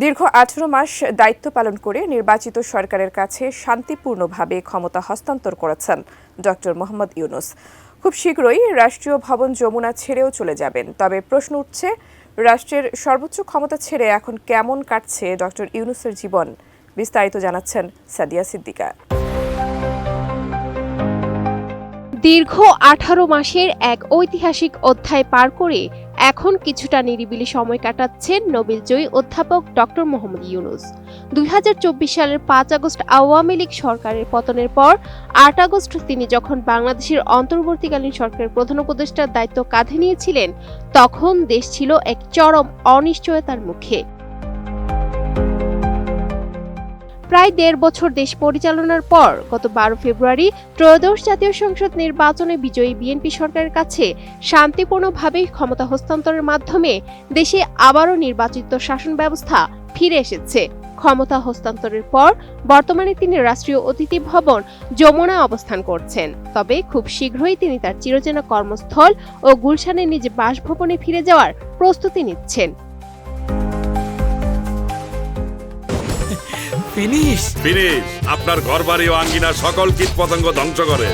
দীর্ঘ 18 মাস দায়িত্ব পালন করে নির্বাচিত সরকারের কাছে শান্তিপূর্ণভাবে ক্ষমতা হস্তান্তর করেছেন ডক্টর মোহাম্মদ ইউনূস। খুব শীঘ্রই রাষ্ট্রীয় ভবন যমুনা ছেড়েও চলে যাবেন। তবে প্রশ্ন উঠছে, রাষ্ট্রের সর্বোচ্চ ক্ষমতা ছেড়ে এখন কেমন কাটছে ডক্টর ইউনূসের জীবন? বিস্তারিত জানাচ্ছেন সাদিয়া সিদ্দিকা। দীর্ঘ 18 মাসের এক ঐতিহাসিক অধ্যায় পার করে এখন কিছুটা নিরিবিলি সময় কাটাচ্ছেন নোবেলজয়ী অধ্যাপক ডক্টর মোহাম্মদ ইউনূস। 2024 সালের 5 আগস্ট আওয়ামী লীগ সরকারের পতনের পর 8 আগস্ট তিনি যখন বাংলাদেশের অন্তর্বর্তীকালীন সরকারের প্রধান উপদেষ্টার দায়িত্ব কাঁধে নিয়েছিলেন, তখন দেশ ছিল এক চরম অনিশ্চয়তার মুখে। প্রায় 1.5 বছর দেশ পরিচালনার পর গত 12 ফেব্রুয়ারি ত্রয়োদশ জাতীয় সংসদ নির্বাচনে বিজয়ী বিএনপি সরকারের কাছে শান্তিপূর্ণভাবে ক্ষমতা হস্তান্তরের মাধ্যমে দেশে আবারও নির্বাচিত শাসন ব্যবস্থা ফিরে এসেছে। ক্ষমতা হস্তান্তরের পর বর্তমানে তিনি রাষ্ট্রীয় অতিথি ভবন যমুনায় অবস্থান করছেন। তবে খুব শীঘ্রই তিনি তার চিরচেনা কর্মস্থল ও গুলশানের নিজ বাসভবনে ফিরে যাওয়ার প্রস্তুতি নিচ্ছেন। ফিনিশ আপনার ঘরবাড়ি ও আঙ্গিনার সকল কীটপতঙ্গ ধ্বংস করে।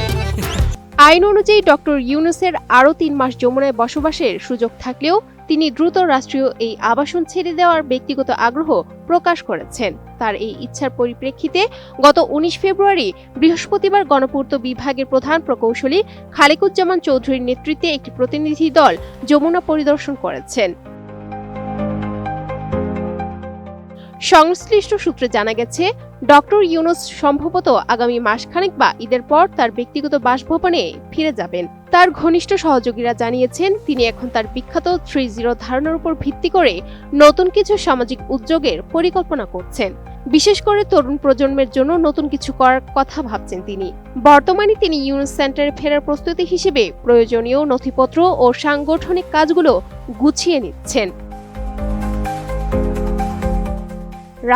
আইন অনুযায়ী ডক্টর ইউনূসের আরও 3 মাস যমুনায় বসবাসের সুযোগ থাকলেও তিনি দ্রুত রাষ্ট্রীয় এই আবাসন ছেড়ে দেওয়ার ব্যক্তিগত আগ্রহ প্রকাশ করেছেন। তার এই ইচ্ছার পরিপ্রেক্ষিতে গত 19 ফেব্রুয়ারি বৃহস্পতিবার গণপূর্ত বিভাগের প্রধান প্রকৌশলী খালেকুজ্জামান চৌধুরীর নেতৃত্বে একটি প্রতিনিধি দল যমুনা পরিদর্শন করেছেন। সংশ্লিষ্ট সূত্রে জানা গেছে, ডক্টর ইউনূস সম্ভবত আগামী মাসখানেক বা ঈদের পর তার ব্যক্তিগত বাসভবনে ফিরে যাবেন। তার ঘনিষ্ঠ সহযোগীরা জানিয়েছেন, তিনি এখন তার বিখ্যাত 3-0 ধারণার উপর ভিত্তি করে নতুন কিছু সামাজিক উদ্যোগের পরিকল্পনা করছেন। বিশেষ করে তরুণ প্রজন্মের জন্য নতুন কিছু করার কথা ভাবছেন তিনি। বর্তমানে তিনি ইউনূস সেন্টারে ফেরার প্রস্তুতি হিসেবে প্রয়োজনীয় নথিপত্র ও সাংগঠনিক কাজগুলো গুছিয়ে নিচ্ছেন।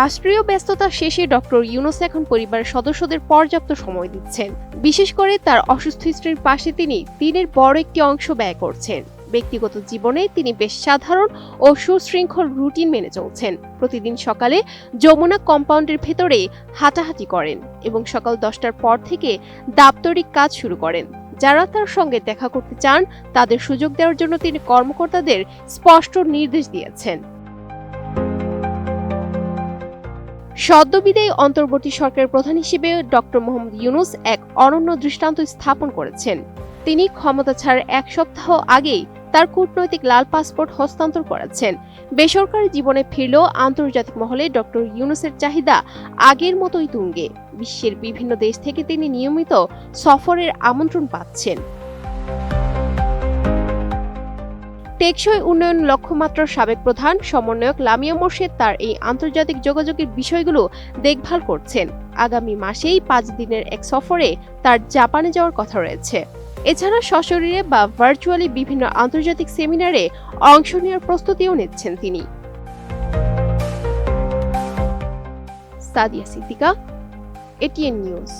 রাষ্ট্রীয় ব্যস্ততা শেষে ডক্টর ইউনূস এখন পরিবারের সদস্যদের পর্যাপ্ত সময় দিচ্ছেন। বিশেষ করে তার অসুস্থ স্ত্রীর পাশে তিনি দিনের বড় একটি অংশ ব্যয় করছেন। ব্যক্তিগত জীবনে তিনি বেশ সাধারণ ও সুশৃঙ্খল রুটিন মেনে চলছেন। প্রতিদিন সকালে যমুনা কম্পাউন্ডের ভেতরে হাঁটাহাঁটি করেন এবং সকাল 10টার পর থেকে দাপ্তরিক কাজ শুরু করেন। যারা তার সঙ্গে দেখা করতে চান তাদের সুযোগ দেওয়ার জন্য তিনি কর্মকর্তাদের স্পষ্ট নির্দেশ দিয়েছেন। সদ্যবিদায়ী অন্তর্বর্তী সরকারের প্রধান হিসেবে ডক্টর মোহাম্মদ ইউনূস এক অনন্য দৃষ্টান্ত স্থাপন করেছেন। তিনি ক্ষমতা ছাড়ার 1 সপ্তাহ আগেই তার কূটনৈতিক লাল পাসপোর্ট হস্তান্তর করেছেন। বেসরকারি জীবনে ফিরলেও আন্তর্জাতিক মহলে ডক্টর ইউনূসের চাহিদা আগের মতোই তুঙ্গে। বিশ্বের বিভিন্ন দেশ থেকে তিনি নিয়মিত সফরের আমন্ত্রণ পাচ্ছেন। টেকসই উন্নয়ন লক্ষ্যমাত্রার সাবেক প্রধান সমন্বয়ক লামিয়া মোর্শেদ তার এই আন্তর্জাতিক যোগাযোগের বিষয়গুলো দেখভাল করছেন। আগামী মাসেই 5 দিনের এক সফরে তার জাপানে যাওয়ার কথা রয়েছে। এছাড়া সশরীরে বা ভার্চুয়ালি বিভিন্ন আন্তর্জাতিক সেমিনারে অংশ নেওয়ার প্রস্তুতিও নিচ্ছেন তিনি। Sadia Siddika, ATN news.